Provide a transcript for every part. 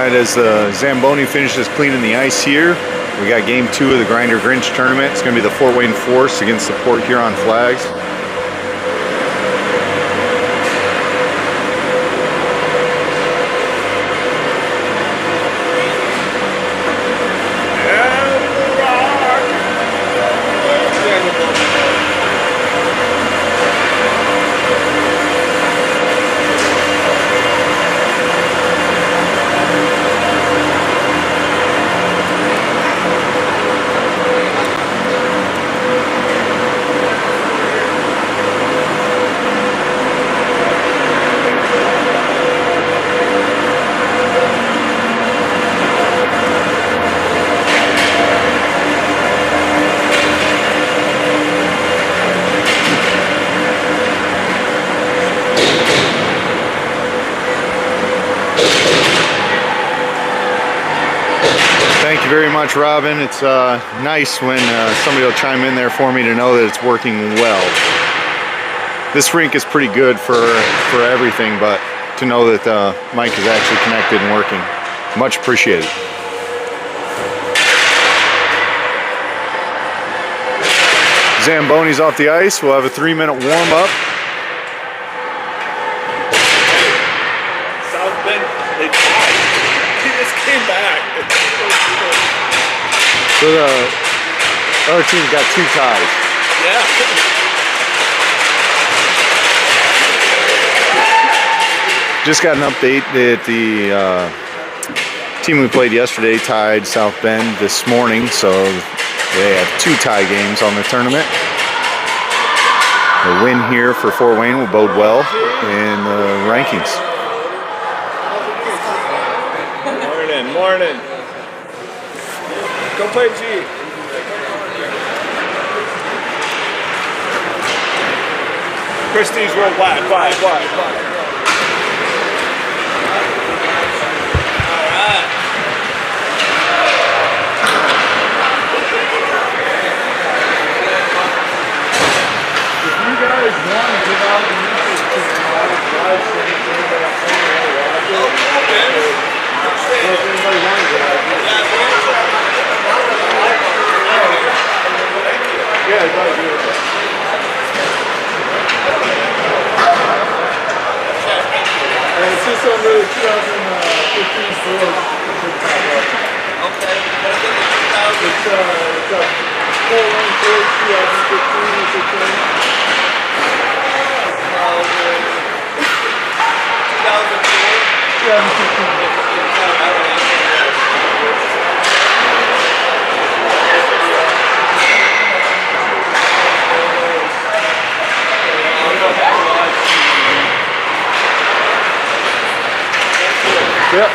right, as the Zamboni finishes cleaning the ice here, we got game 2 of the Grinder Grinch tournament. It's going to be the Fort Wayne Force against the Port Huron Flags. Thank you very much, Robin. It's nice when somebody will chime in there for me to know that it's working well. This rink is pretty good for everything, but to know that the mic is actually connected and working, much appreciated. Zamboni's off the ice. We'll have a 3-minute warm-up. South Bend, they tied. He just came back. So the other team's got 2 ties. Yeah. Just got an update that the team we played yesterday tied South Bend this morning, so they have 2 tie games on the tournament. The win here for Fort Wayne will bode well in the rankings. Morning. Go play G. Christie's real black. Alright. If you guys want to give out the music to the live stream, and it's just on the 2015 tour. Okay. It's a 4-1 tour 2015. 2015. Yep.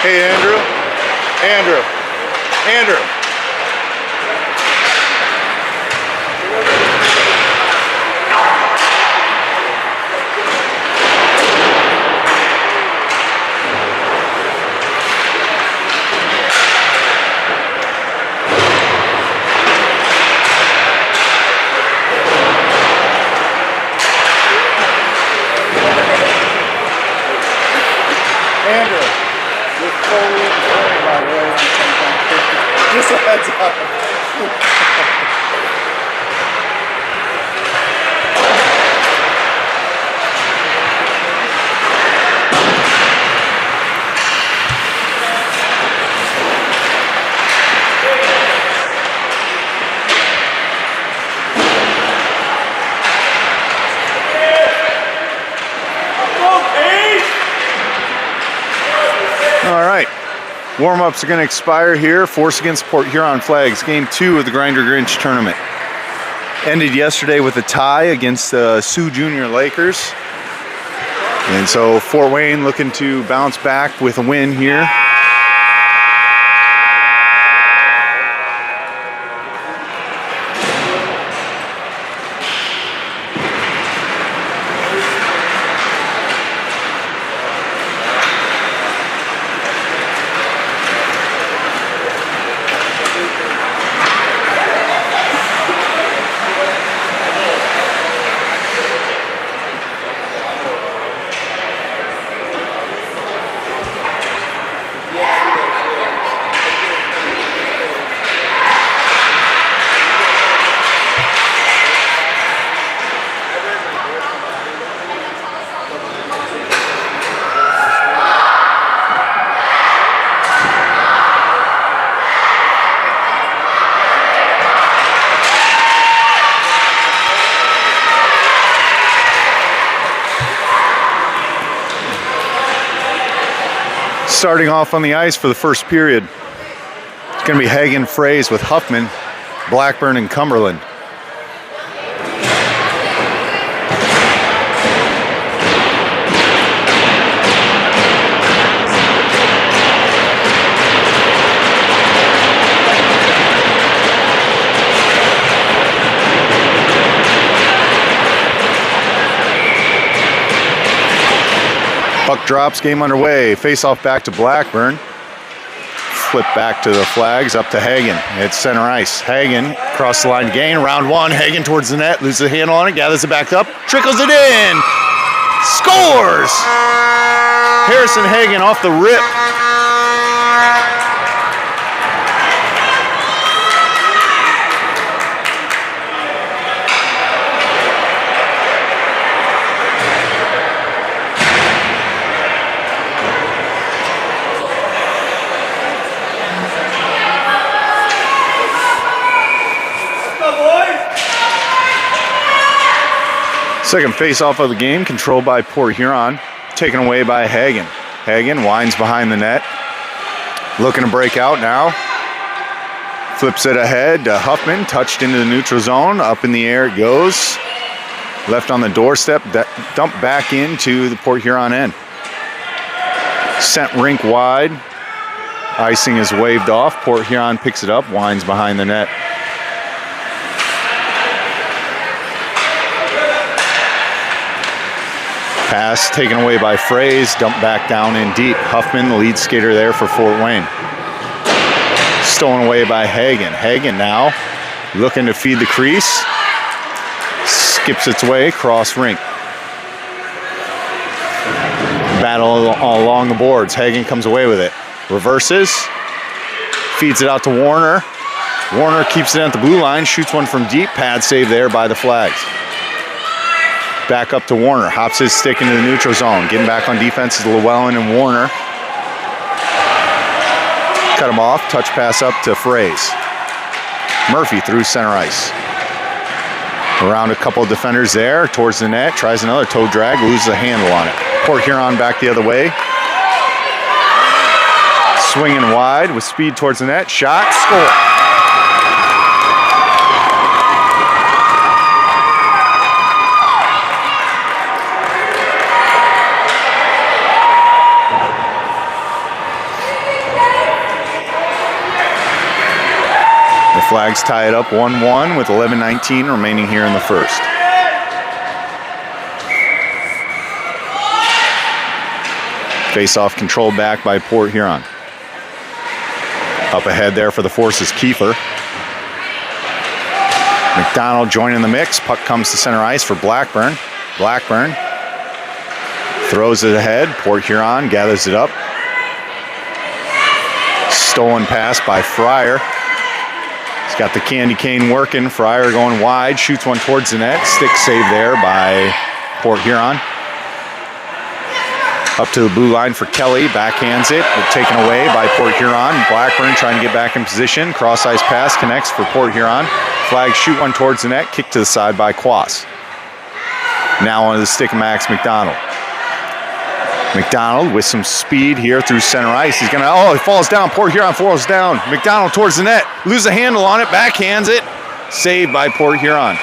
Hey, Andrew. That's awesome. All right, warm-ups are going to expire here. Force against Port Huron Flags, game 2 of the Grinder Grinch tournament. Ended yesterday with a tie against the Sioux Junior Lakers. And so Fort Wayne looking to bounce back with a win here. Starting off on the ice for the first period, it's going to be Hagen Fraze with Huffman, Blackburn, and Cumberland. Puck drops, game underway. Face off back to Blackburn. Flip back to the Flags, up to Hagen. It's center ice. Hagen across the line gain. Round 1. Hagen towards the net, loses the handle on it, gathers it back up, trickles it in. Scores! Harrison Hagen off the rip. Second face-off of the game, controlled by Port Huron, taken away by Hagen. Hagen winds behind the net, looking to break out now. Flips it ahead to Huffman, touched into the neutral zone. Up in the air it goes. Left on the doorstep, dumped back into the Port Huron end. Sent rink wide. Icing is waved off. Port Huron picks it up, winds behind the net. Pass taken away by Fraze, dumped back down in deep. Huffman, the lead skater there for Fort Wayne. Stolen away by Hagen. Hagen now looking to feed the crease. Skips its way across rink. Battle all along the boards. Hagen comes away with it. Reverses. Feeds it out to Warner. Warner keeps it at the blue line. Shoots one from deep. Pad save there by the Flags. Back up to Warner. Hops his stick into the neutral zone. Getting back on defense is Llewellyn and Warner. Cut him off. Touch pass up to Fraze. Murphy through center ice. Around a couple of defenders there. Towards the net. Tries another toe drag. Loses the handle on it. Port Huron back the other way. Swinging wide with speed towards the net. Shot. Score. Flags tie it up 1-1 with 11:19 remaining here in the first. Face-off controlled back by Port Huron. Up ahead there for the Forces, Kiefer. McDonald joining the mix. Puck comes to center ice for Blackburn. Blackburn throws it ahead. Port Huron gathers it up. Stolen pass by Fryer. He's got the candy cane working. Fryer going wide, shoots one towards the net. Stick save there by Port Huron. Up to the blue line for Kelly, backhands it, but taken away by Port Huron. Blackburn trying to get back in position. Cross ice pass connects for Port Huron. Flag shoot one towards the net, kick to the side by Quas. Now onto the stick of Max McDonald. McDonald with some speed here through center ice. He's gonna, he falls down. Port Huron falls down. McDonald towards the net. Loses a handle on it, backhands it. Saved by Port Huron.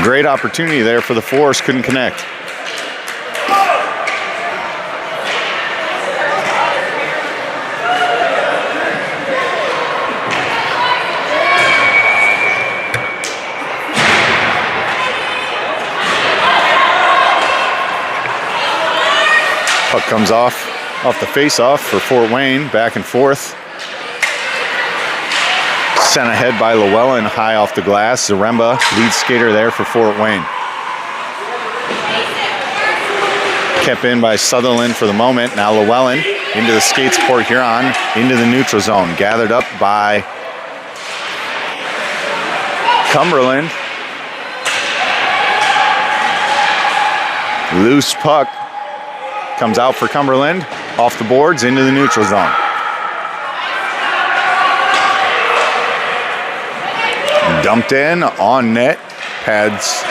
Great opportunity there for the Force, couldn't connect. Puck comes off the face-off for Fort Wayne, back and forth. Sent ahead by Llewellyn, high off the glass. Zaremba, lead skater there for Fort Wayne. Kept in by Sutherland for the moment. Now Llewellyn into the skates of Port Huron, into the neutral zone. Gathered up by Cumberland. Loose puck. Comes out for Cumberland, off the boards, into the neutral zone. Dumped in, on net. Pads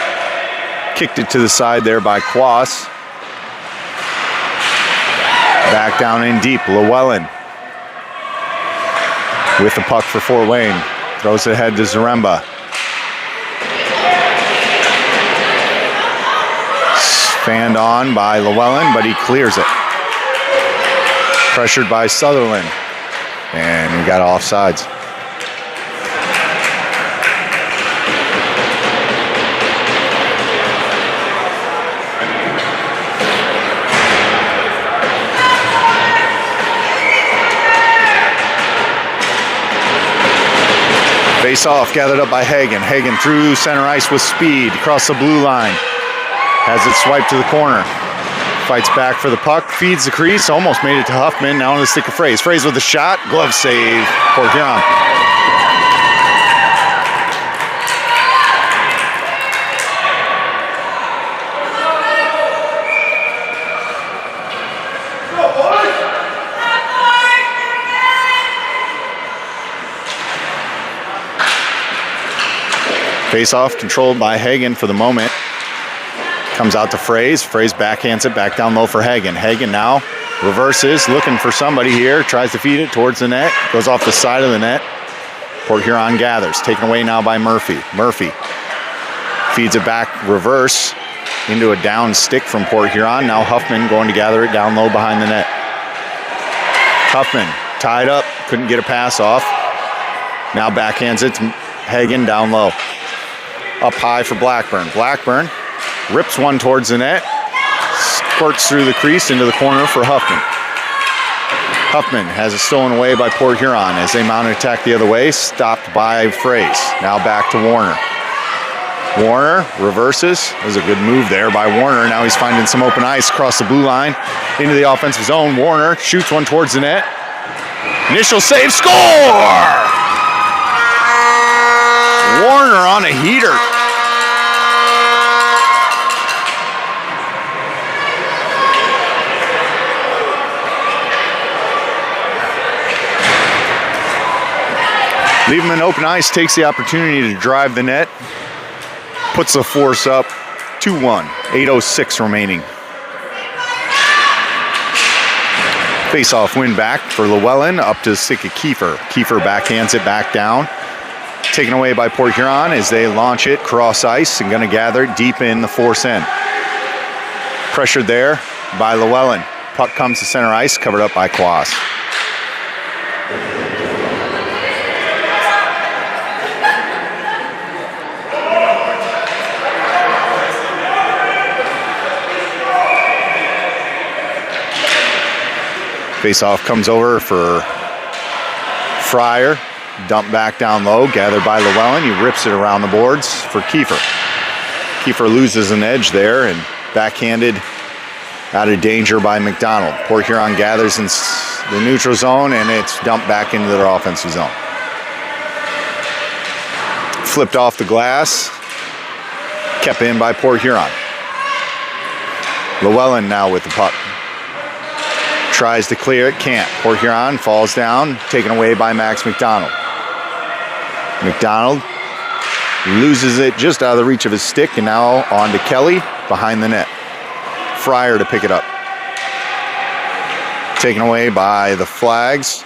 kicked it to the side there by Quas. Back down in deep, Llewellyn. With the puck for Fort Wayne. Throws it ahead to Zaremba. Fanned on by Llewellyn, but he clears it. Pressured by Sutherland. And we got offsides. Face off, gathered up by Hagen. Hagen through center ice with speed, across the blue line. Has it swiped to the corner. Fights back for the puck, feeds the crease, almost made it to Huffman. Now on the stick of Fraze. Fraze with a shot, glove save, Port Huron. Face off, controlled by Hagen for the moment. Comes out to Fraze. Fraze backhands it back down low for Hagen. Hagen now reverses, looking for somebody here. Tries to feed it towards the net. Goes off the side of the net. Port Huron gathers. Taken away now by Murphy. Murphy feeds it back reverse into a down stick from Port Huron. Now Huffman going to gather it down low behind the net. Huffman tied up. Couldn't get a pass off. Now backhands it to Hagen down low. Up high for Blackburn. Blackburn rips one towards the net, squirts through the crease into the corner for Huffman. Huffman has it stolen away by Port Huron as they mount an attack the other way, stopped by Fraze. Now back to Warner. Warner reverses. There's a good move there by Warner. Now he's finding some open ice across the blue line into the offensive zone. Warner shoots one towards the net. Initial save, score! Warner on a heater. Leave him in open ice, takes the opportunity to drive the net, puts the Force up 2-1, 8:06 remaining. Face-off win back for Llewellyn, up to the stick of Kiefer. Kiefer backhands it back down. Taken away by Port Huron as they launch it cross ice and going to gather deep in the Force end. Pressured there by Llewellyn. Puck comes to center ice, covered up by Quas. Face-off comes over for Fryer. Dump back down low, gathered by Llewellyn. He rips it around the boards for Kiefer. Kiefer loses an edge there and backhanded Out of danger by McDonald. Port Huron gathers in the neutral zone, and it's dumped back into their offensive zone. Flipped off the glass. Kept in by Port Huron. Llewellyn now with the puck. Tries to clear it, can't. Port Huron falls down, taken away by Max McDonald. McDonald loses it just out of the reach of his stick, and now on to Kelly behind the net. Fryer to pick it up. Taken away by the Flags.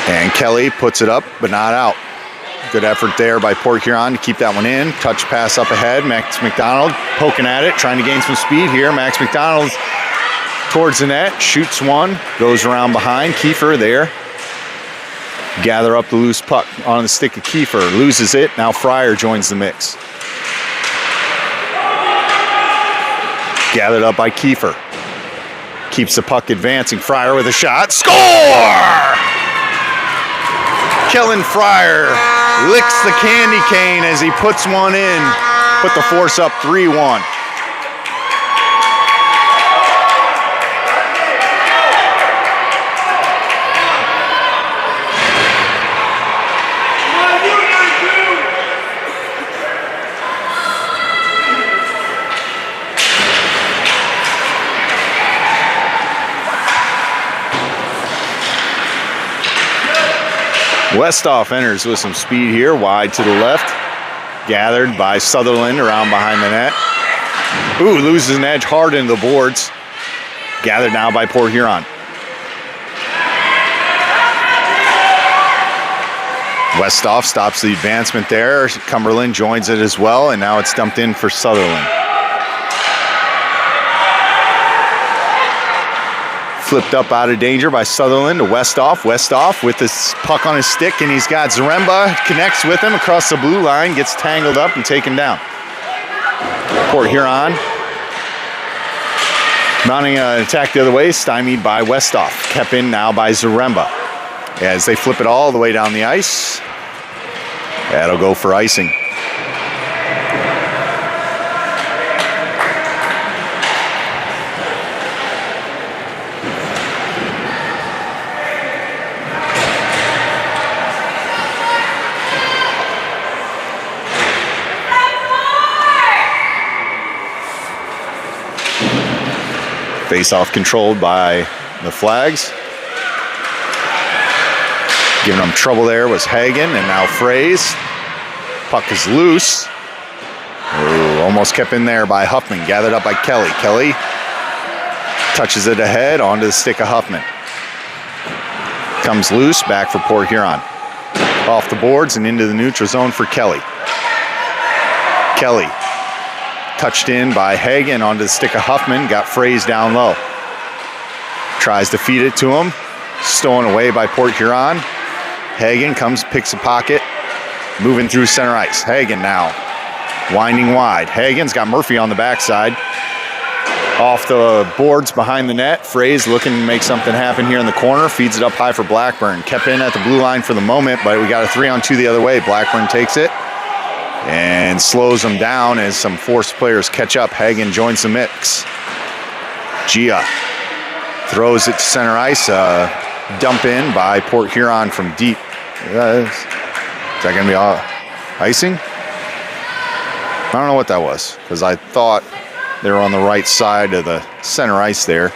And Kelly puts it up, but not out. Good effort there by Port Huron to keep that one in. Touch pass up ahead. Max McDonald poking at it, trying to gain some speed here. Max McDonald towards the net, shoots one, goes around behind. Kiefer there. Gather up the loose puck on the stick of Kiefer. Loses it. Now Fryer joins the mix. Gathered up by Kiefer. Keeps the puck advancing. Fryer with a shot. Score! Kellen Fryer licks the candy cane as he puts one in. Put the Force up 3-1. Westhoff enters with some speed here, wide to the left. Gathered by Sutherland around behind the net. Ooh, loses an edge hard into the boards. Gathered now by Port Huron. Westhoff stops the advancement there. Cumberland joins it as well, and now it's dumped in for Sutherland. Flipped up out of danger by Sutherland to Westhoff. Westhoff with this puck on his stick, and he's got Zaremba, connects with him across the blue line, gets tangled up and taken down. Port Huron mounting an attack the other way, stymied by Westhoff. Kept in now by Zaremba. As they flip it all the way down the ice, that'll go for icing. Face-off controlled by the Flags. Giving them trouble there was Hagen, and now Fraze. Puck is loose. Ooh, almost kept in there by Huffman. Gathered up by Kelly. Kelly touches it ahead onto the stick of Huffman. Comes loose, back for Port Huron. Off the boards and into the neutral zone for Kelly. Kelly touched in by Hagen onto the stick of Huffman, got Fraze down low. Tries to feed it to him, stolen away by Port Huron. Hagen comes, picks a pocket, moving through center ice. Hagen now winding wide. Hagen's got Murphy on the backside. Off the boards behind the net. Fraze looking to make something happen here in the corner. Feeds it up high for Blackburn. Kept in at the blue line for the moment, but we got a 3-on-2 the other way. Blackburn takes it and slows them down as some Force players catch up. Hagen joins the mix. Gia throws it to center ice. Dump in by Port Huron from deep. Is that going to be icing? I don't know what that was, because I thought they were on the right side of the center ice there.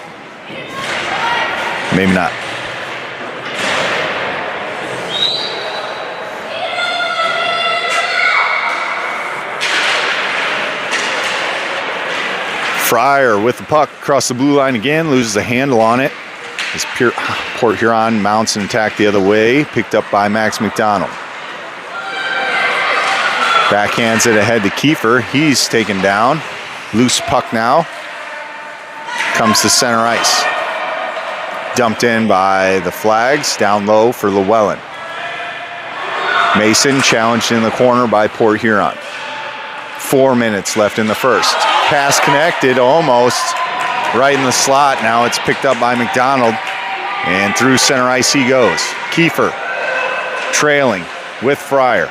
Maybe not. Fryer with the puck across the blue line again, loses a handle on it. As Port Huron mounts an attack the other way, picked up by Max McDonald. Backhands it ahead to Kiefer. He's taken down. Loose puck now. Comes to center ice. Dumped in by the Flags, down low for Llewellyn. Mason challenged in the corner by Port Huron. 4 minutes left in the first. Pass connected almost right in the slot. Now it's picked up by McDonald, and through center ice he goes. Kiefer trailing with Fryer.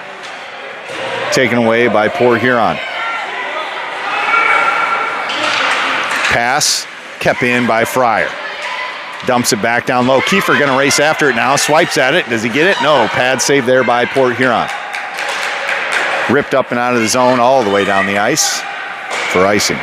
Taken away by Port Huron. Pass kept in by Fryer. Dumps it back down low. Kiefer going to race after it now. Swipes at it. Does he get it? No. Pad save there by Port Huron. Ripped up and out of the zone all the way down the ice for icing.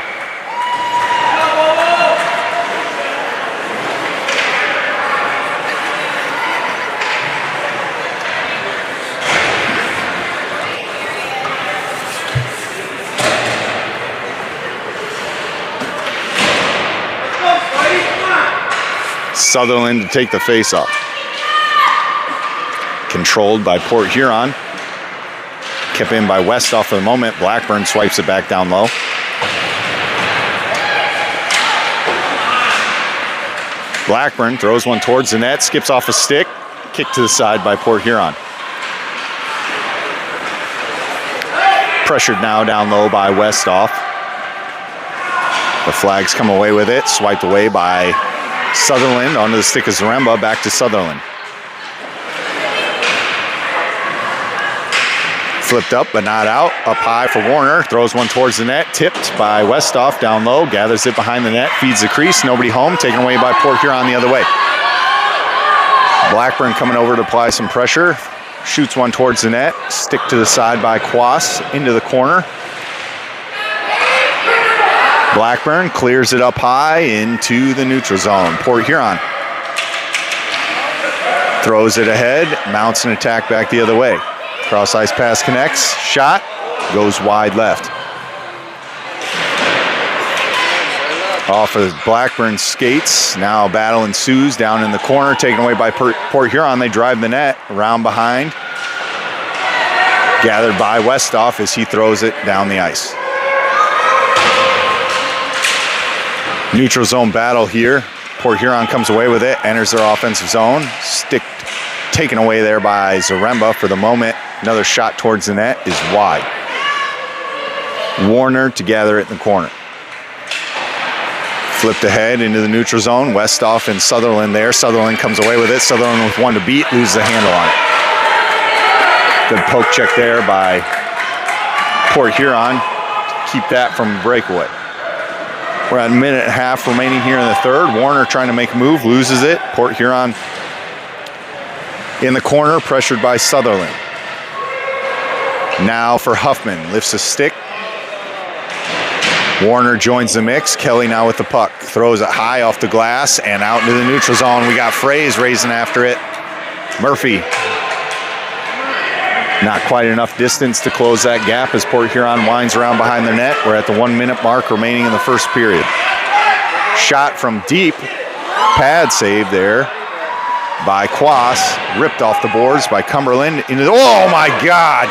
Sutherland to take the face-off. Controlled by Port Huron. Kept in by Westhoff for the moment. Blackburn swipes it back down low. Blackburn throws one towards the net, skips off a stick. Kick to the side by Port Huron. Pressured now down low by Westhoff. The Flags come away with it. Swiped away by Sutherland onto the stick of Zaremba, back to Sutherland. Flipped up but not out. Up high for Warner. Throws one towards the net. Tipped by Westhoff down low. Gathers it behind the net. Feeds the crease. Nobody home. Taken away by Port Huron the other way. Blackburn coming over to apply some pressure. Shoots one towards the net. Stick to the side by Quas into the corner. Blackburn clears it up high into the neutral zone. Port Huron throws it ahead, mounts an attack back the other way. Cross ice pass connects, shot, goes wide left. Off of Blackburn skates, now battle ensues down in the corner, taken away by Port Huron. They drive the net, around behind. Gathered by Westhoff as he throws it down the ice. Neutral zone battle here. Port Huron comes away with it, enters their offensive zone. Stick taken away there by Zaremba for the moment. Another shot towards the net is wide. Warner to gather it in the corner. Flipped ahead into the neutral zone. Westhoff and Sutherland there. Sutherland comes away with it. Sutherland with one to beat, loses the handle on it. Good poke check there by Port Huron to keep that from breakaway. We're at a minute and a half remaining here in the third. Warner trying to make a move, loses it. Port Huron in the corner, pressured by Sutherland. Now for Huffman, lifts a stick. Warner joins the mix. Kelly now with the puck. Throws it high off the glass and out into the neutral zone. We got Fraze raising after it. Murphy. Not quite enough distance to close that gap as Port Huron winds around behind the net. We're at the 1 minute mark remaining in the first period. Shot from deep. Pad save there by Quas. Ripped off the boards by Cumberland. Oh my God!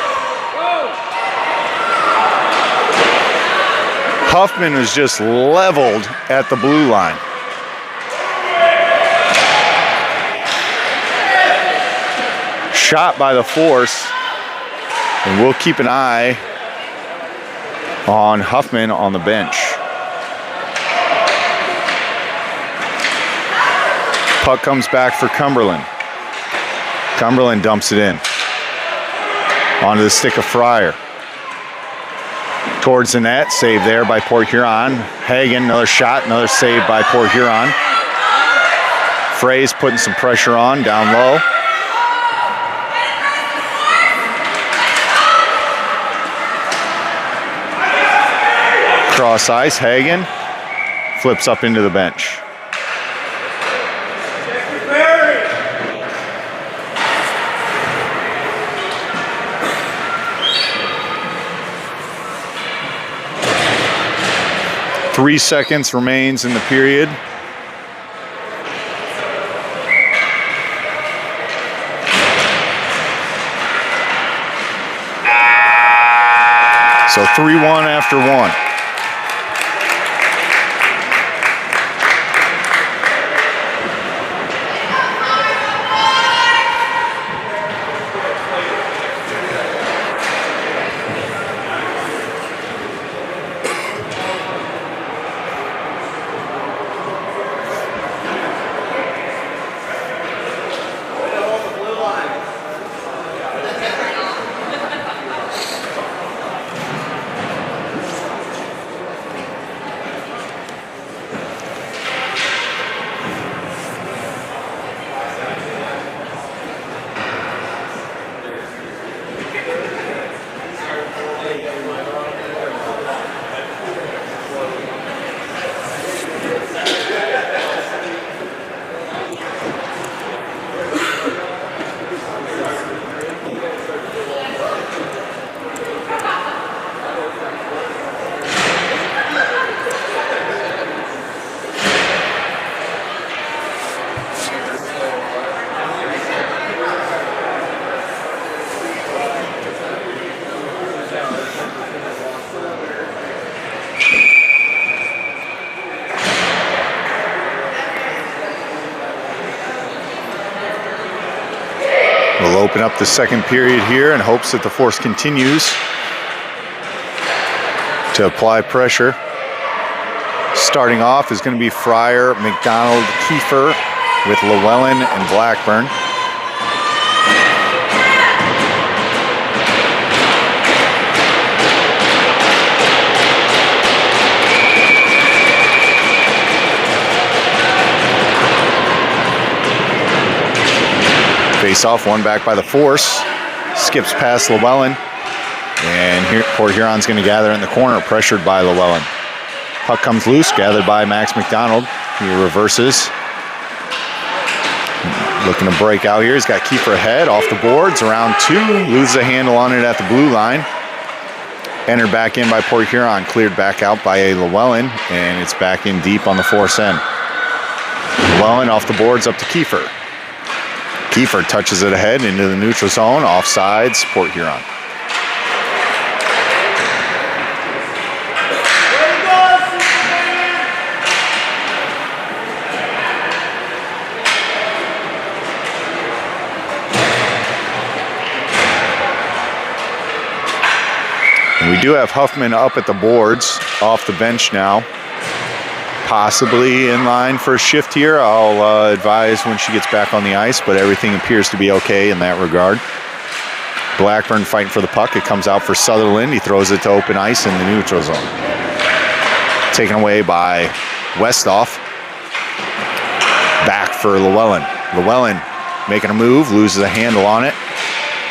Huffman was just leveled at the blue line. Shot by the Force. And we'll keep an eye on Huffman on the bench. Puck comes back for Cumberland. Cumberland dumps it in. Onto the stick of Fryer. Towards the net, save there by Port Huron. Hagen, another shot, another save by Port Huron. Fraze putting some pressure on down low. Cross ice, Hagen flips up into the bench. Three seconds remains in the period. So 3-1 after one. We'll open up the second period here in hopes that the force continues to apply pressure. Starting off is going to be Fryer, McDonald, Kiefer with Llewellyn and Blackburn. Face off, one back by the force. Skips past Llewellyn. And here, Port Huron's going to gather in the corner, pressured by Llewellyn. Puck comes loose, gathered by Max McDonald. He reverses. Looking to break out here. He's got Kiefer ahead, off the boards, around 2. Loses a handle on it at the blue line. Entered back in by Port Huron. Cleared back out by a Llewellyn, and it's back in deep on the force end. Llewellyn off the boards up to Kiefer. Kiefer touches it ahead into the neutral zone. Offsides, Port Huron. And we do have Huffman up at the boards, off the bench now. Possibly in line for a shift here. I'll advise when she gets back on the ice, but everything appears to be okay in that regard. Blackburn fighting for the puck. It comes out for Sutherland. He throws it to open ice in the neutral zone. Taken away by Westhoff. Back for Llewellyn. Llewellyn making a move, loses a handle on it.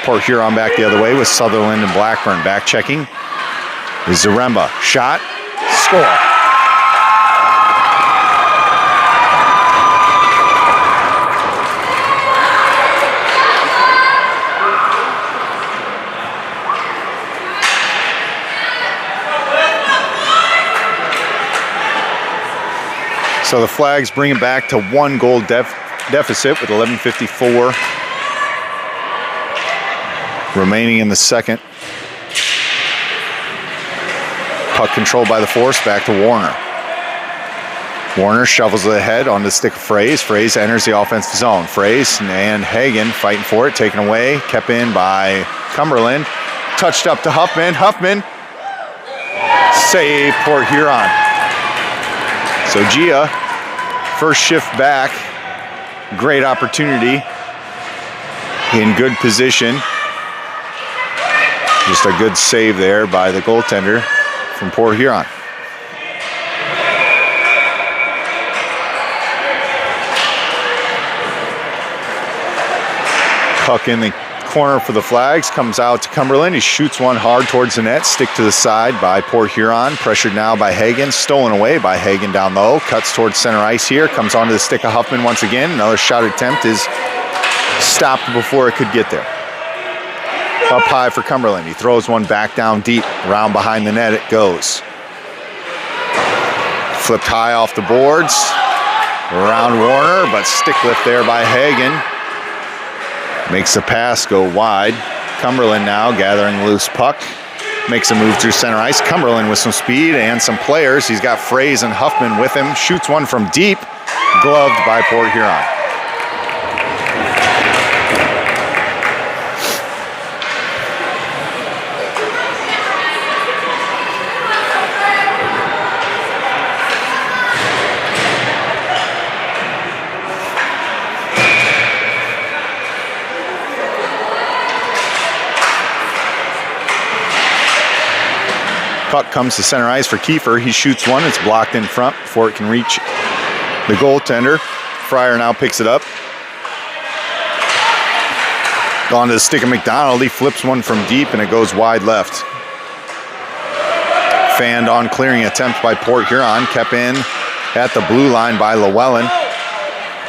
Port Huron back the other way with Sutherland and Blackburn. Back checking is Zaremba. Shot. Score. So the Flags bring it back to 1 goal deficit with 11:54 remaining in the second. Puck controlled by the force, back to Warner. Warner shovels it ahead on the stick of Fraze. Fraze enters the offensive zone. Fraze and Hagen fighting for it, taken away, kept in by Cumberland. Touched up to Huffman. Huffman save Port Huron. So Gia, first shift back, great opportunity, in good position. Just a good save there by the goaltender from Port Huron. Puck in the corner for the Flags, comes out to Cumberland. He shoots one hard towards the net, stick to the side by Port Huron. Pressured now by Hagen, stolen away by Hagen down low. Cuts towards center ice here, comes onto the stick of Huffman once again. Another shot attempt is stopped before it could get there. Up high for Cumberland. He throws one back down deep, around behind the net it goes. Flipped high off the boards, around Warner, but stick lift there by Hagen. Makes the pass go wide. Cumberland now gathering loose puck. Makes a move through center ice. Cumberland with some speed and some players. He's got Fraze and Huffman with him. Shoots one from deep. Gloved by Port Huron. Puck comes to center ice for Kiefer. He shoots one. It's blocked in front before it can reach the goaltender. Fryer now picks it up. Gone to the stick of McDonald. He flips one from deep and it goes wide left. Fanned on clearing attempt by Port Huron. Kept in at the blue line by Llewellyn.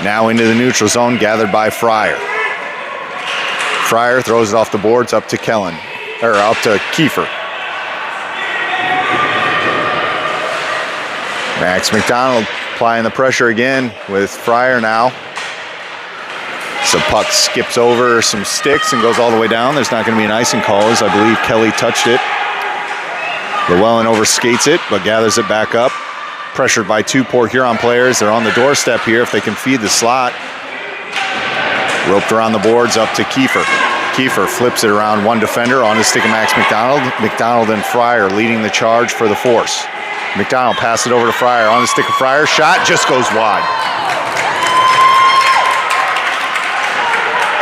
Now into the neutral zone, gathered by Fryer. Fryer throws it off the boards up to Kiefer. Max McDonald applying the pressure again with Fryer now. So puck skips over some sticks and goes all the way down. There's not going to be an icing call, as I believe Kelly touched it. Llewellyn overskates it, but gathers it back up. Pressured by 2 Port Huron players. They're on the doorstep here if they can feed the slot. Roped around the boards up to Kiefer. Kiefer flips it around one defender on the stick of Max McDonald. McDonald and Fryer leading the charge for the Force. McDonald passes it over to Fryer on the stick of Fryer. Shot just goes wide.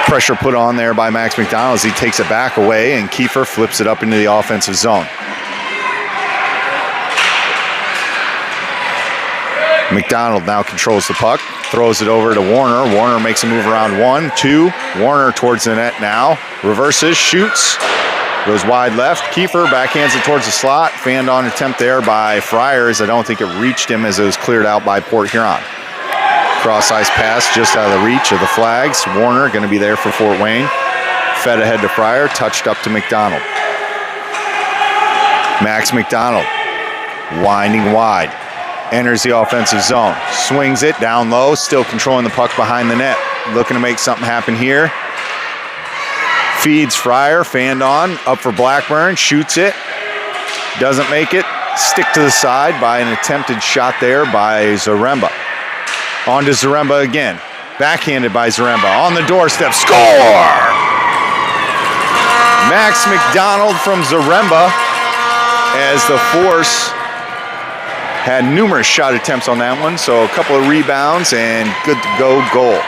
Pressure put on there by Max McDonald as he takes it back away, and Kiefer flips it up into the offensive zone. McDonald now controls the puck, throws it over to Warner. Warner makes a move around 1, 2. Warner towards the net now. Reverses, shoots, goes wide left. Kiefer backhands it towards the slot. Fanned on attempt there by Friars. I don't think it reached him as it was cleared out by Port Huron. Cross ice pass just out of the reach of the Flags. Warner going to be there for Fort Wayne. Fed ahead to Fryer, touched up to McDonald. Max McDonald winding wide. Enters the offensive zone. Swings it down low, still controlling the puck behind the net. Looking to make something happen here. Feeds Fryer, fanned on, up for Blackburn, shoots it. Doesn't make it. Stick to the side by an attempted shot there by Zaremba. On to Zaremba again. Backhanded by Zaremba. On the doorstep. Score! Max McDonald from Zaremba as the Force had numerous shot attempts on that one, so a couple of rebounds and good to go goal.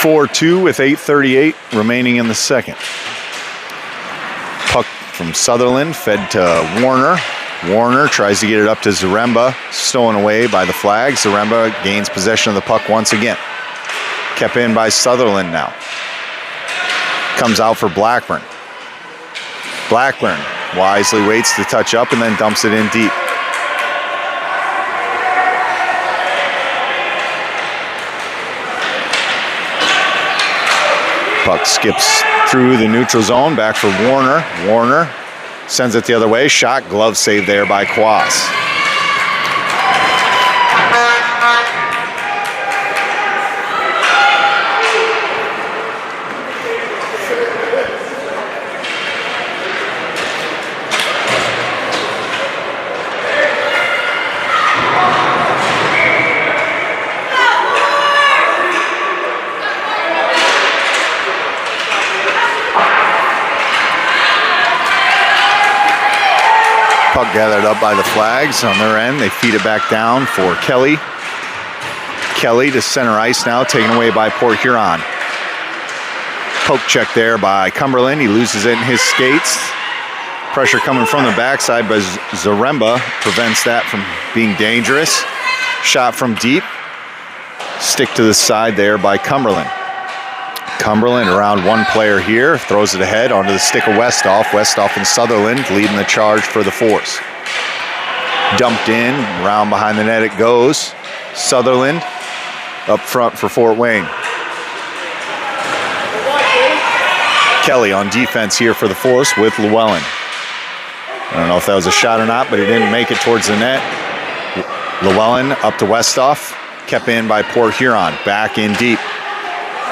(4-2) with 8:38 remaining in the second. Puck from Sutherland fed to Warner. Warner tries to get it up to Zaremba, stolen away by the Flags. Zaremba gains possession of the puck once again. Kept in by Sutherland now. Comes out for Blackburn. Blackburn wisely waits to touch up and then dumps it in deep. Puck skips through the neutral zone, back for Warner. Warner sends it the other way. Shot, glove save there by Quas. Puck gathered up by the Flags on their end. They feed it back down for Kelly. Kelly to center ice now, taken away by Port Huron. Poke check there by Cumberland. He loses it in his skates. Pressure coming from the backside, but Zaremba prevents that from being dangerous. Shot from deep. Stick to the side there by Cumberland. Cumberland around one player here, throws it ahead onto the stick of Westhoff. Westhoff and Sutherland leading the charge for the Force. Dumped in, around behind the net it goes. Sutherland up front for Fort Wayne. Kelly on defense here for the Force with Llewellyn. I don't know if that was a shot or not, but he didn't make it towards the net. Llewellyn up to Westhoff, kept in by Port Huron, back in deep.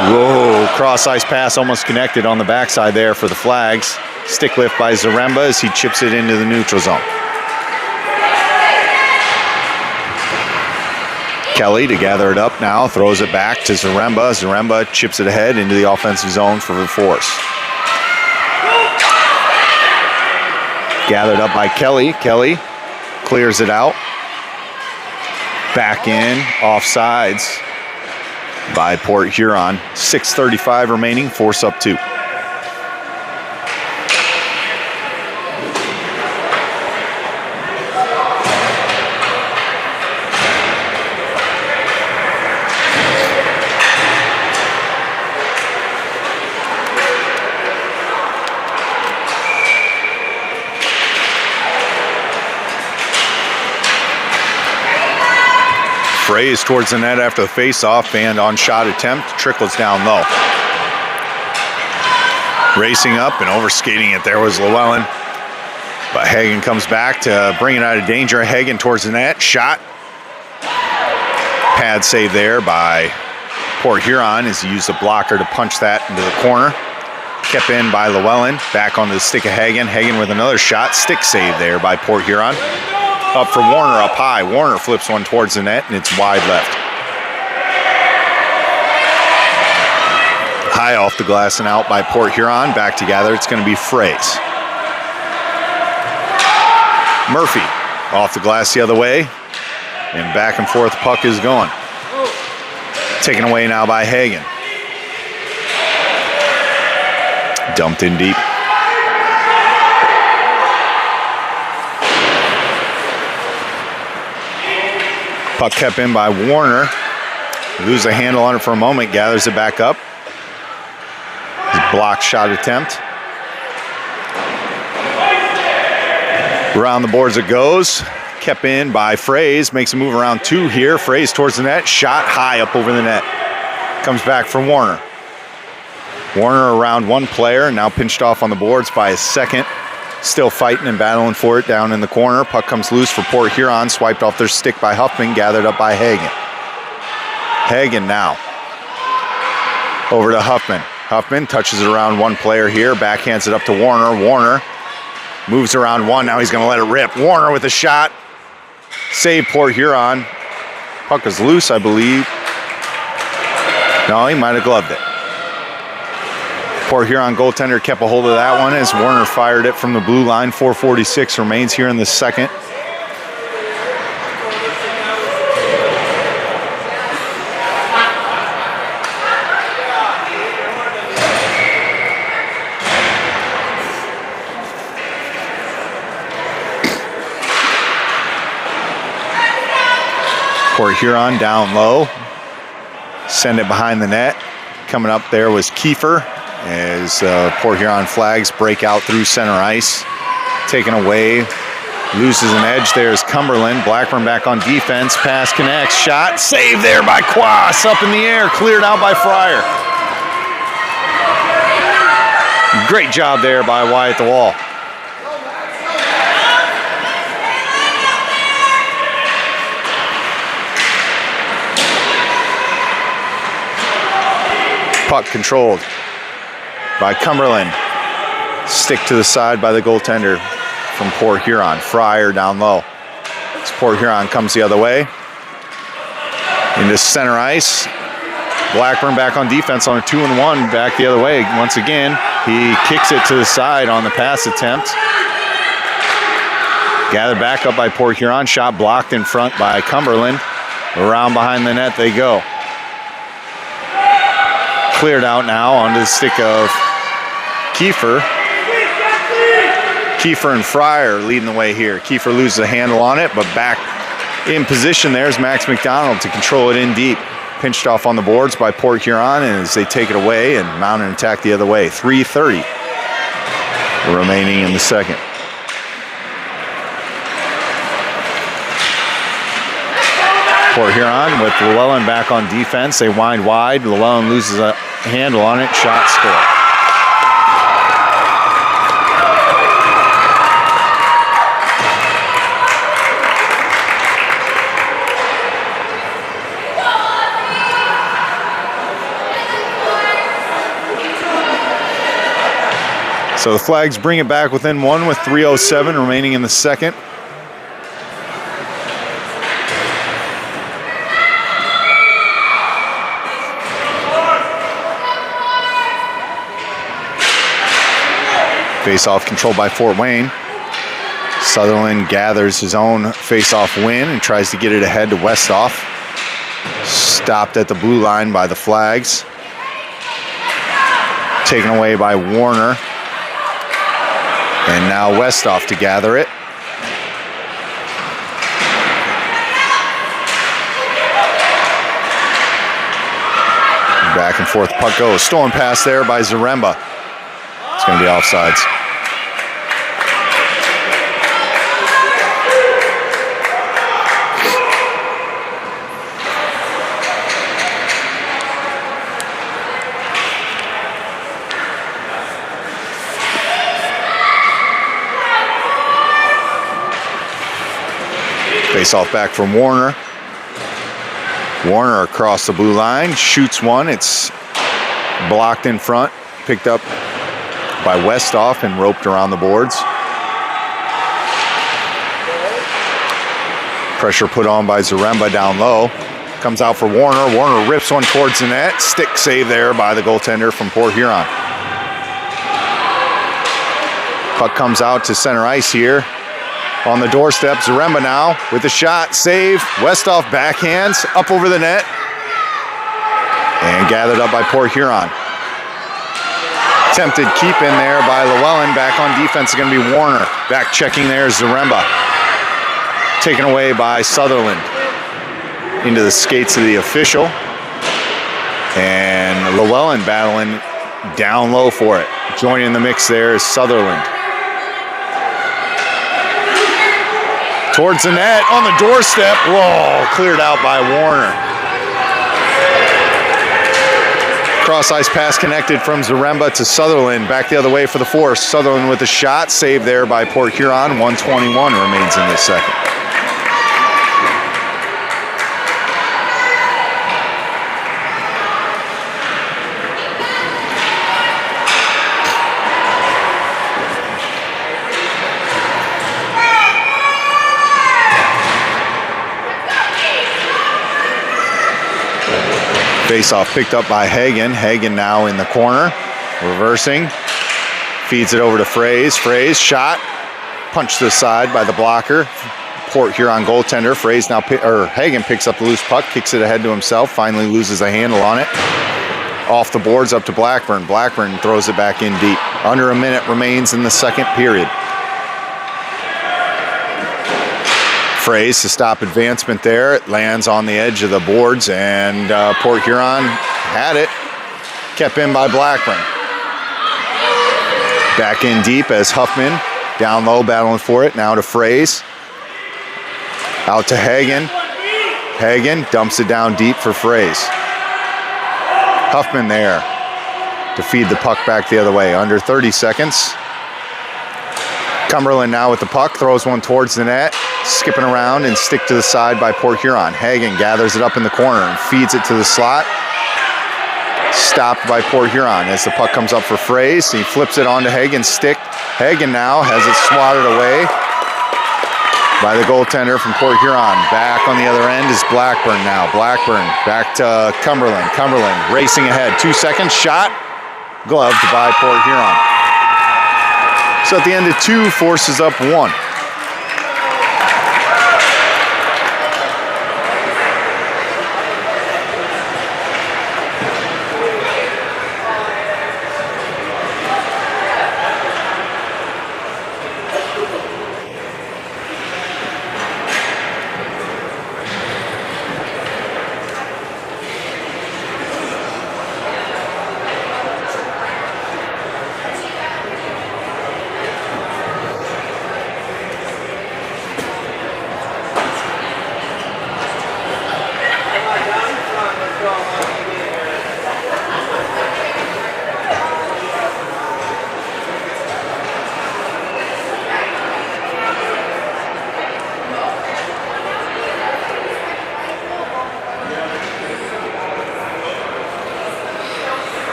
Whoa, cross ice pass almost connected on the backside there for the Flags. Stick lift by Zaremba as he chips it into the neutral zone. Kelly to gather it up now, throws it back to Zaremba. Zaremba chips it ahead into the offensive zone for the Force. Gathered up by Kelly. Kelly clears it out. Back in, offsides by Port Huron. 6:35 remaining, Force up 2. Frays towards the net after the face-off and on shot attempt, trickles down low. Racing up and overskating it there was Llewellyn. But Hagen comes back to bring it out of danger. Hagen towards the net, shot. Pad save there by Port Huron as he used the blocker to punch that into the corner. Kept in by Llewellyn. Back onto the stick of Hagen. Hagen with another shot. Stick save there by Port Huron. Up for Warner, up high. Warner flips one towards the net, and it's wide left. High off the glass and out by Port Huron. Back together. It's going to be Fraze. Murphy off the glass the other way. And back and forth puck is going. Taken away now by Hagen. Dumped in deep. Puck kept in by Warner. Lose the handle on it for a moment. Gathers it back up. Block shot attempt. Around the boards it goes. Kept in by Fraze. Makes a move around 2 here. Fraze towards the net. Shot high up over the net. Comes back for Warner. Warner around 1 player. Now pinched off on the boards by a second. Still fighting and battling for it down in the corner. Puck comes loose for Port Huron. Swiped off their stick by Huffman. Gathered up by Hagen. Hagen now. Over to Huffman. Huffman touches it around 1 player here. Backhands it up to Warner. Warner moves around 1. Now he's going to let it rip. Warner with a shot. Save Port Huron. Puck is loose, I believe. No, he might have gloved it. Port Huron goaltender kept a hold of that one as Warner fired it from the blue line. 4:46 remains here in the second. Port Huron down low. Send it behind the net. Coming up there was Kiefer as Port Huron flags break out through center ice. Taken away. Loses an edge. There's Cumberland. Blackburn back on defense. Pass connects. Shot. Save there by Quas. Up in the air. Cleared out by Fryer. Great job there by Wyatt the Wall. Puck controlled by Cumberland. Stick to the side by the goaltender from Port Huron. Fryer down low. As Port Huron comes the other way. Into center ice. Blackburn back on defense on a 2-1. Back the other way once again. He kicks it to the side on the pass attempt. Gathered back up by Port Huron. Shot blocked in front by Cumberland. Around behind the net they go. Cleared out now onto the stick of Kiefer. Kiefer and Fryer leading the way here. Kiefer loses a handle on it, but back in position there's Max McDonald to control it in deep. Pinched off on the boards by Port Huron as they take it away and mount an attack the other way. 3:30 remaining in the second. Port Huron with Llewellyn back on defense. They wind wide. Llewellyn loses a handle on it. Shot score. So the Flags bring it back within 1 with 3:07 remaining in the second. Face-off controlled by Fort Wayne. Sutherland gathers his own face-off win and tries to get it ahead to Westhoff. Stopped at the blue line by the Flags. Taken away by Warner. And now Westhoff to gather it. Back and forth puck goes. Stolen pass there by Zaremba. It's going to be offsides. Face off back from Warner. Warner across the blue line, shoots one. It's blocked in front, picked up by Westhoff and roped around the boards. Pressure put on by Zaremba down low. Comes out for Warner. Warner rips one towards the net. Stick save there by the goaltender from Port Huron. Puck comes out to center ice here. On the doorstep, Zaremba now with a shot. Save. Westhoff backhands up over the net. And gathered up by Port Huron. Attempted keep in there by Llewellyn. Back on defense is going to be Warner. Back checking there is Zaremba. Taken away by Sutherland. Into the skates of the official. And Llewellyn battling down low for it. Joining the mix there is Sutherland. Towards the net on the doorstep. Whoa, cleared out by Warner. Cross ice pass connected from Zaremba to Sutherland. Back the other way for the force. Sutherland with a shot. Saved there by Port Huron. 1:21 remains in this second. Face-off picked up by Hagen. Hagen now in the corner, reversing, feeds it over to Fraze. Fraze shot, punched to the side by the blocker. Port Huron goaltender. Fraze now, Hagen picks up the loose puck, kicks it ahead to himself, finally loses a handle on it. Off the boards up to Blackburn. Blackburn throws it back in deep. Under a minute remains in the second period. Fraze to stop advancement there. It lands on the edge of the boards, and Port Huron had it. Kept in by Blackburn. Back in deep as Huffman down low battling for it. Now to Fraze. Out to Hagen. Hagen dumps it down deep for Fraze. Huffman there to feed the puck back the other way. Under 30 seconds. Cumberland now with the puck, throws one towards the net, skipping around and stick to the side by Port Huron. Hagen gathers it up in the corner and feeds it to the slot. Stopped by Port Huron as the puck comes up for Fraze. He flips it onto Hagen's stick. Hagen now has it swatted away by the goaltender from Port Huron. Back on the other end is Blackburn now. Blackburn back to Cumberland. Cumberland racing ahead. 2 seconds, shot, gloved by Port Huron. So at the end of 2, forces up 1.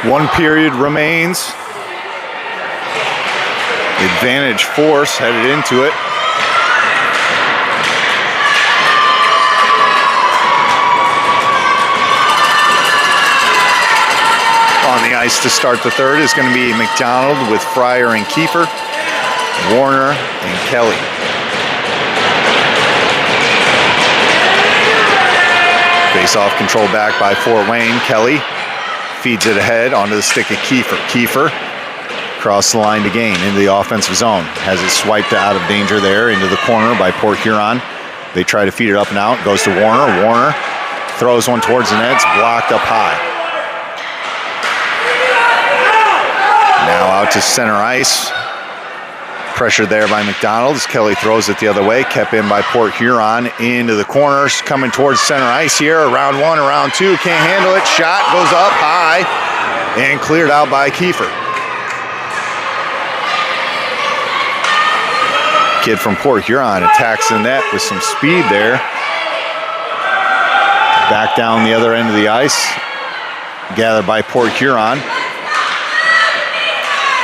One period remains. Advantage force headed into it. On the ice to start the third is going to be McDonald with Fryer and Kiefer, Warner and Kelly. Face-off controlled back by Fort Wayne. Kelly feeds it ahead onto the stick of Kiefer. Kiefer across the line to gain into the offensive zone. Has it swiped out of danger there into the corner by Port Huron. They try to feed it up and out. Goes to Warner. Warner throws one towards the net. It's blocked up high. Now out to center ice. Pressured there by McDonald's. Kelly throws it the other way. Kept in by Port Huron into the corners. Coming towards center ice here. Around one, around two. Can't handle it. Shot goes up high and cleared out by Kiefer. Kid from Port Huron attacks the net with some speed there. Back down the other end of the ice. Gathered by Port Huron.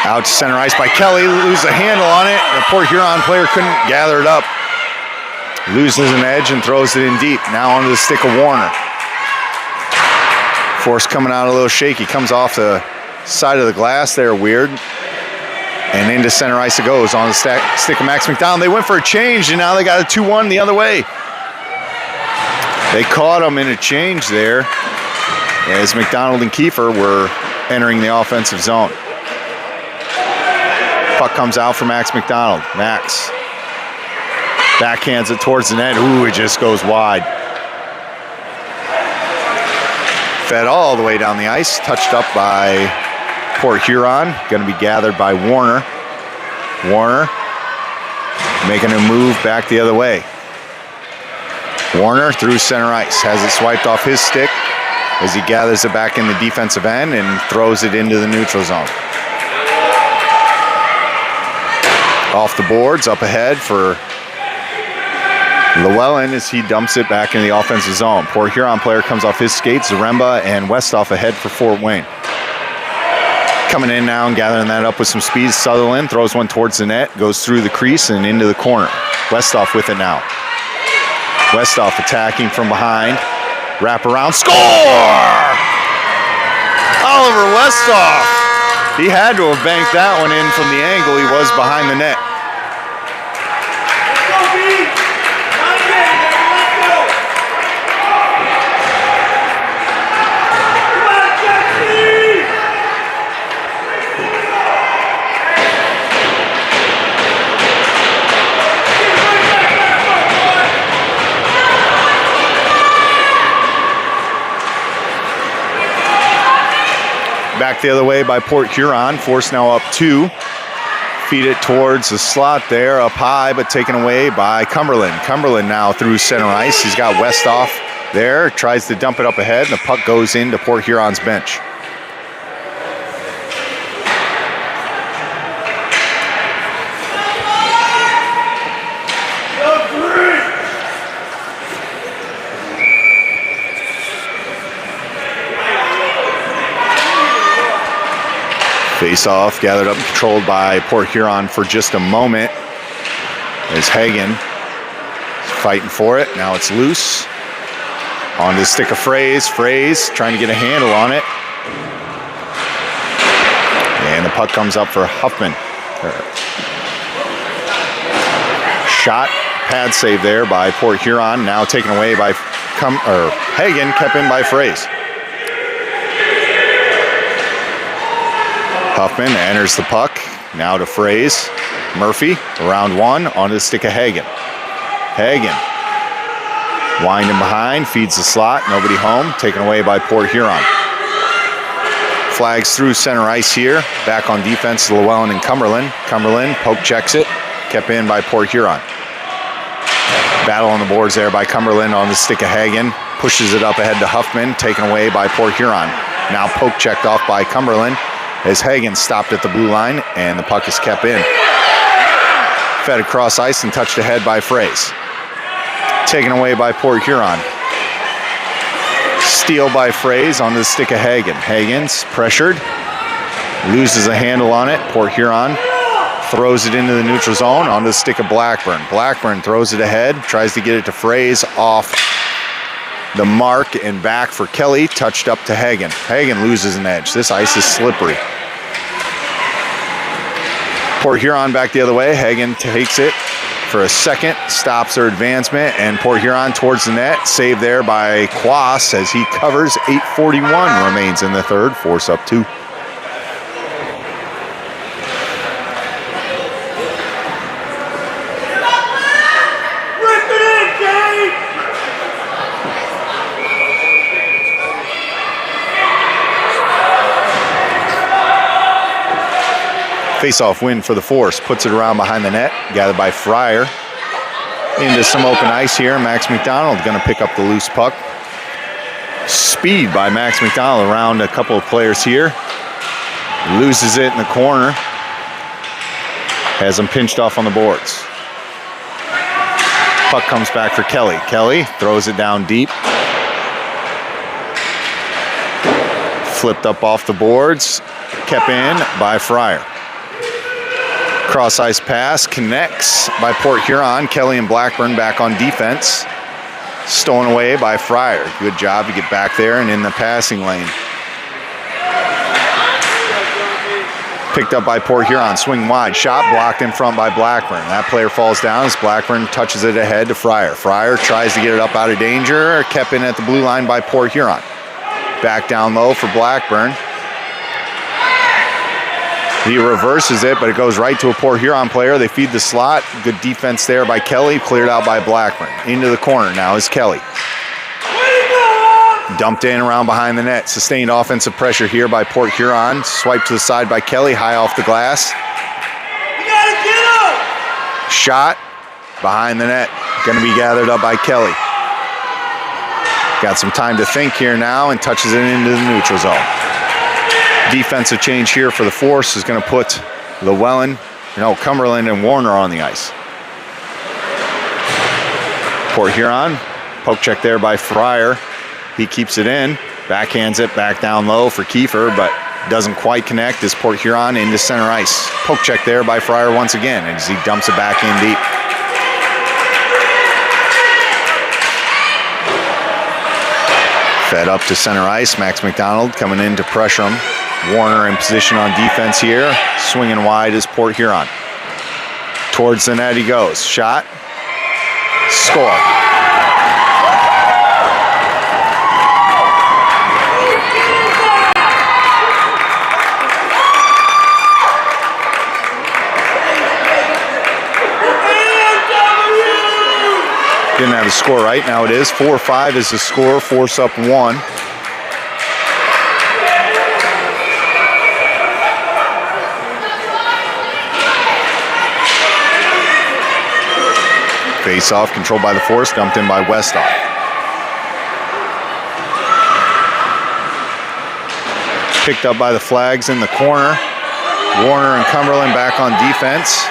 Out to center ice by Kelly, loses a handle on it. The Port Huron player couldn't gather it up. Loses an edge and throws it in deep. Now onto the stick of Warner. Force coming out a little shaky. Comes off the side of the glass there, weird. And into center ice it goes on the stick of Max McDonald. They went for a change and now they got a 2-1 the other way. They caught him in a change there as McDonald and Kiefer were entering the offensive zone. Puck comes out for Max McDonald. Max backhands it towards the net. Ooh, it just goes wide. Fed all the way down the ice. Touched up by Port Huron. Going to be gathered by Warner. Warner making a move back the other way. Warner through center ice. Has it swiped off his stick as he gathers it back in the defensive end and throws it into the neutral zone. Off the boards, up ahead for Llewellyn as he dumps it back in the offensive zone. Port Huron player comes off his skates. Zaremba and Westhoff ahead for Fort Wayne. Coming in now and gathering that up with some speed. Sutherland throws one towards the net, goes through the crease and into the corner. Westhoff with it now. Westhoff attacking from behind. Wrap around, score! Oliver Westhoff. He had to have banked that one in from the angle he was behind the net. Back the other way by Port Huron. Force now up 2. Feed it towards the slot there, up high, but taken away by Cumberland. Cumberland now through center ice. He's got Westhoff there. Tries to dump it up ahead, and the puck goes into Port Huron's bench. Face-off gathered up and controlled by Port Huron for just a moment as Hagen is fighting for it. Now it's loose. On the stick of Fraze. Fraze trying to get a handle on it. And the puck comes up for Huffman. Shot, pad save there by Port Huron. Now taken away by Hagen, kept in by Fraze. Huffman enters the puck. Now to Fraze. Murphy, around one, onto the stick of Hagen. Hagen, winding behind, feeds the slot, nobody home, taken away by Port Huron. Flags through center ice here. Back on defense, Llewellyn and Cumberland. Cumberland, poke checks it, kept in by Port Huron. Battle on the boards there by Cumberland on the stick of Hagen. Pushes it up ahead to Huffman, taken away by Port Huron. Now poke checked off by Cumberland as Hagen stopped at the blue line and the puck is kept in. Fed across ice and touched ahead by Fraze. Taken away by Port Huron. Steal by Fraze on the stick of Hagen. Hagen's pressured, loses a handle on it. Port Huron throws it into the neutral zone onto the stick of Blackburn. Blackburn throws it ahead, tries to get it to Fraze off the mark and back for Kelly, touched up to Hagen. Hagen loses an edge. This ice is slippery. Port Huron back the other way. Hagen takes it for a second, stops their advancement, and Port Huron towards the net. Saved there by Quas as he covers. 8:41 remains in the third. Force up 2. Face-off win for the Force. Puts it around behind the net. Gathered by Fryer. Into some open ice here. Max McDonald going to pick up the loose puck. Speed by Max McDonald around a couple of players here. Loses it in the corner. Has him pinched off on the boards. Puck comes back for Kelly. Kelly throws it down deep. Flipped up off the boards. Kept in by Fryer. Cross ice pass connects by Port Huron. Kelly and Blackburn back on defense. Stolen away by Fryer. Good job to get back there and in the passing lane. Picked up by Port Huron. Swing wide. Shot blocked in front by Blackburn. That player falls down as Blackburn touches it ahead to Fryer. Fryer tries to get it up out of danger. Kept in at the blue line by Port Huron. Back down low for Blackburn. He reverses it, but it goes right to a Port Huron player. They feed the slot. Good defense there by Kelly. Cleared out by Blackburn. Into the corner now is Kelly. Dumped in around behind the net. Sustained offensive pressure here by Port Huron. Swiped to the side by Kelly. High off the glass. You gotta get him! Shot behind the net. Going to be gathered up by Kelly. Got some time to think here now and touches it into the neutral zone. Defensive change here for the Force is going to put Cumberland and Warner on the ice. Port Huron, poke check there by Fryer. He keeps it in, backhands it back down low for Kiefer, but doesn't quite connect as Port Huron into center ice. Poke check there by Fryer once again as he dumps it back in deep. Fed up to center ice. Max McDonald coming in to pressure him. Warner in position on defense here. Swinging wide is Port Huron. Towards the net he goes. Shot. Score. Didn't have a score right. Now it is 4-5 is the score. Force up 1. Face-off controlled by the Force, dumped in by Westoff. Picked up by the Flags in the corner. Warner and Cumberland back on defense.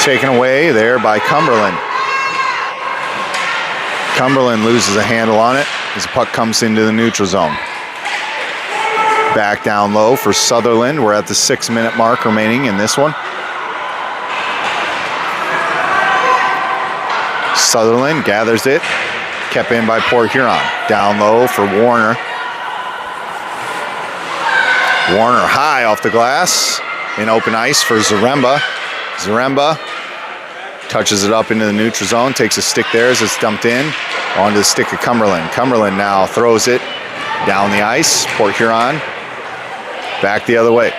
Taken away there by Cumberland. Cumberland loses a handle on it as the puck comes into the neutral zone. Back down low for Sutherland. We're at the 6-minute mark remaining in this one. Sutherland gathers it. Kept in by Port Huron. Down low for Warner. Warner high off the glass. In open ice for Zaremba. Zaremba touches it up into the neutral zone. Takes a stick there as it's dumped in. Onto the stick of Cumberland. Cumberland now throws it down the ice. Port Huron back the other way.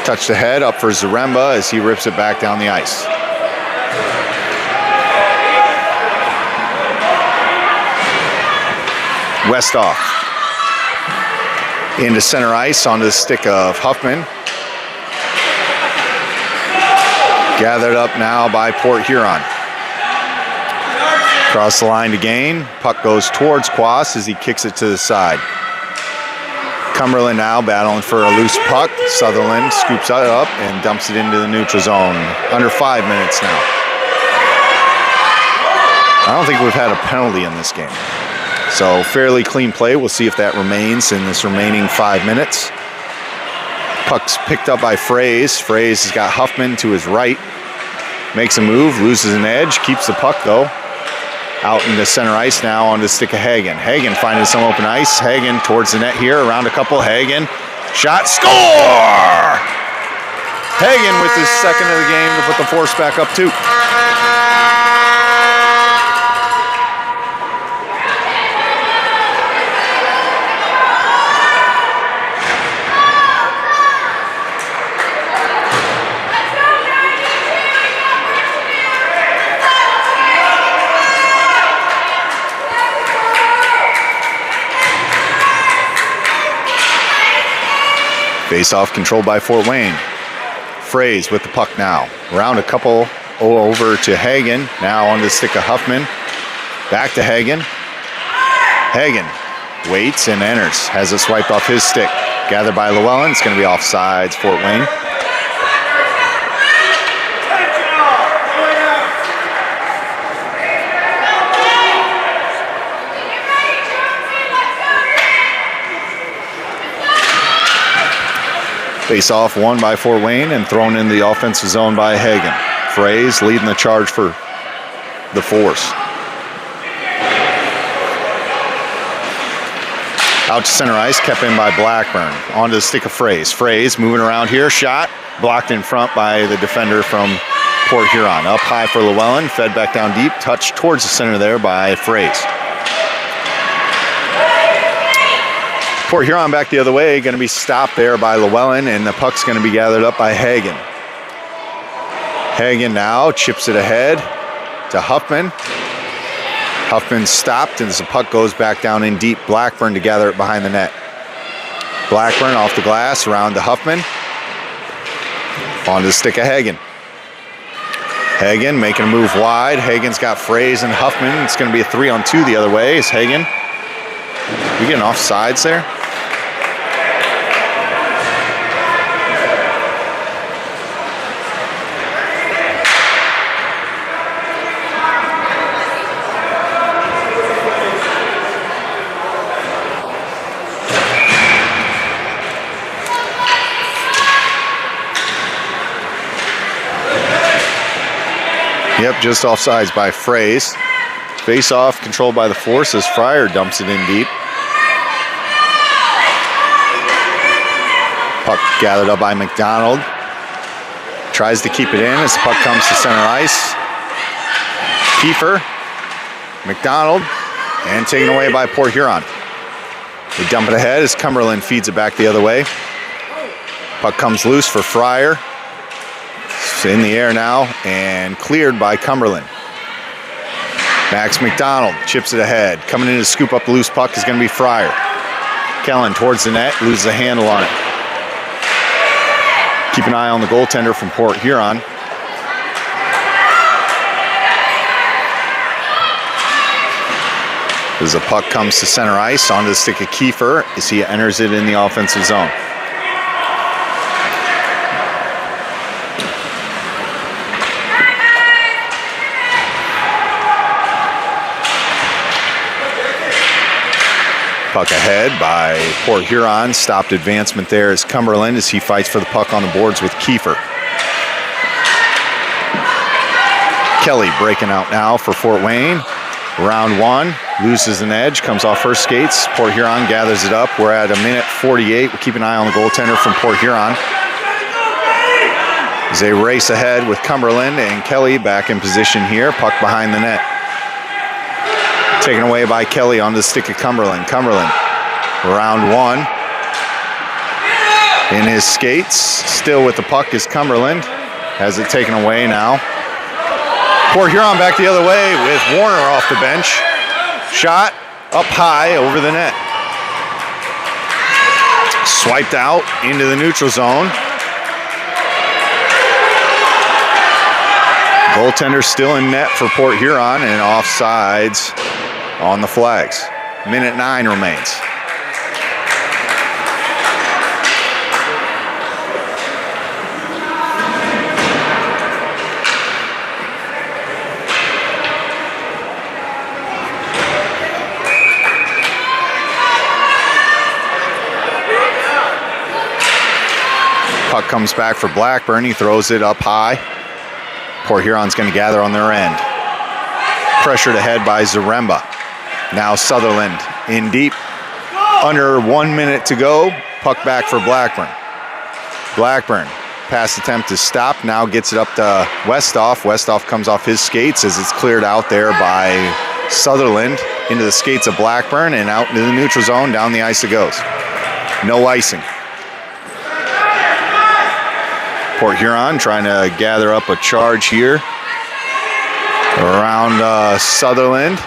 Touch the head up for Zaremba as he rips it back down the ice. Westoff into center ice onto the stick of Huffman. Gathered up now by Port Huron. Across the line to gain. Puck goes towards Quas as he kicks it to the side. Cumberland now battling for a loose puck. Sutherland scoops it up and dumps it into the neutral zone. Under 5 minutes now. I don't think we've had a penalty in this game. So fairly clean play. We'll see if that remains in this remaining 5 minutes. Puck's picked up by Fraze. Fraze has got Huffman to his right. Makes a move, loses an edge, keeps the puck though. Out into center ice now on the stick of Hagen. Hagen finding some open ice. Hagen towards the net here, around a couple. Hagen, shot, score! Hagen with his second of the game to put the Force back up 2. Face-off controlled by Fort Wayne. Fraze with the puck now. Around a couple over to Hagen. Now on the stick of Huffman. Back to Hagen. Hagen waits and enters. Has it swiped off his stick. Gathered by Llewellyn. It's going to be offsides, Fort Wayne. Face-off won by Fort Wayne and thrown in the offensive zone by Hagen. Fraze leading the charge for the Force. Out to center ice, kept in by Blackburn. Onto the stick of Fraze. Fraze moving around here, shot. Blocked in front by the defender from Port Huron. Up high for Llewellyn, fed back down deep. Touched towards the center there by Fraze. Port Huron back the other way, going to be stopped there by Llewellyn, and the puck's going to be gathered up by Hagen. Hagen now chips it ahead to Huffman. Huffman stopped, and as the puck goes back down in deep, Blackburn to gather it behind the net. Blackburn off the glass, around to Huffman. On to the stick of Hagen. Hagen making a move wide. Hagen's got Fraze and Huffman. It's going to be a 3-on-2 the other way. Is Hagen? We getting offsides there? Yep, just offsides by Fraze. Face-off controlled by the Force as Fryer dumps it in deep. Puck gathered up by McDonald. Tries to keep it in as the puck comes to center ice. Kiefer, McDonald, and taken away by Port Huron. They dump it ahead as Cumberland feeds it back the other way. Puck comes loose for Fryer. It's in the air now and cleared by Cumberland. Max McDonald chips it ahead. Coming in to scoop up the loose puck is going to be Fryer. Kellen towards the net, loses the handle on it. Keep an eye on the goaltender from Port Huron. As the puck comes to center ice, onto the stick of Kiefer as he enters it in the offensive zone. Puck ahead by Port Huron. Stopped advancement there is Cumberland as he fights for the puck on the boards with Kiefer. Kelly breaking out now for Fort Wayne. Round one, loses an edge, comes off her skates. Port Huron gathers it up. We're at 1:48. We'll keep an eye on the goaltender from Port Huron as they race ahead with Cumberland and Kelly back in position here. Puck behind the net. Taken away by Kelly on the stick of Cumberland. Cumberland, round one. In his skates, still with the puck is Cumberland. Has it taken away now. Port Huron back the other way with Warner off the bench. Shot up high over the net. Swiped out into the neutral zone. Goaltender still in net for Port Huron and offsides on the flags. 1:09 remains. Puck comes back for Blackburn. He throws it up high. Port Huron's going to gather on their end. Pressured ahead by Zaremba. Now Sutherland in deep. Under 1 minute to go. Puck back for Blackburn. Blackburn, pass attempt is stopped. Now gets it up to Westhoff. Westhoff comes off his skates as it's cleared out there by Sutherland into the skates of Blackburn and out into the neutral zone. Down the ice it goes. No icing. Port Huron trying to gather up a charge here around Sutherland.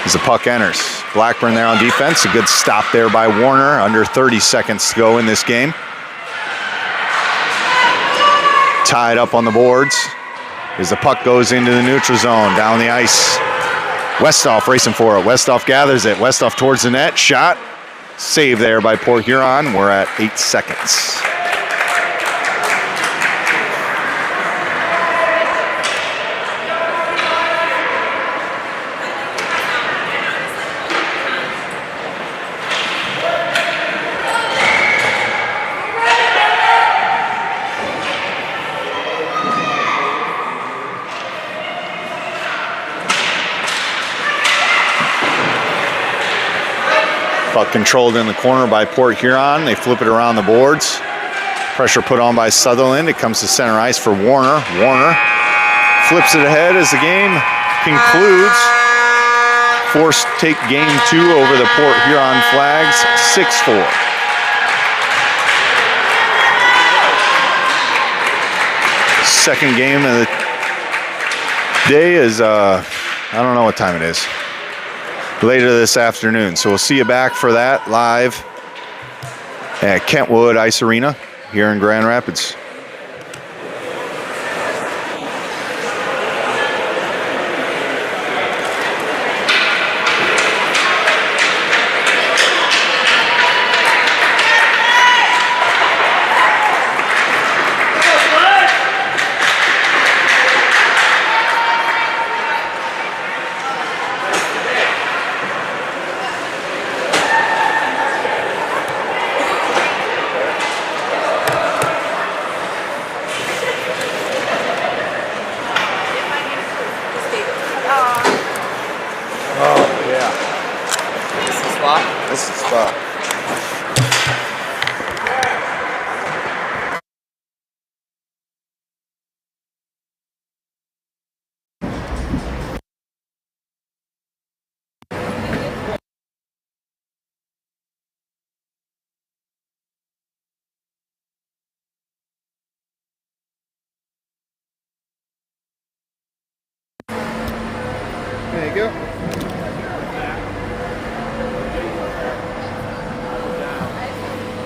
as the puck enters. Blackburn there on defense. A good stop there by Warner. Under 30 seconds to go in this game. Tied up on the boards as the puck goes into the neutral zone. Down the ice. Westhoff racing for it. Westhoff gathers it. Westhoff towards the net. Shot. Save there by Port Huron. We're at 8 seconds. Puck controlled in the corner by Port Huron. They flip it around the boards. Pressure put on by Sutherland. It comes to center ice for Warner. Warner flips it ahead as the game concludes. Forced take game 2 over the Port Huron Flags, 6-4. Second game of the day is, I don't know what time it is. Later this afternoon. So we'll see you back for that live at Kentwood Ice Arena here in Grand Rapids. This is the spot. There you go.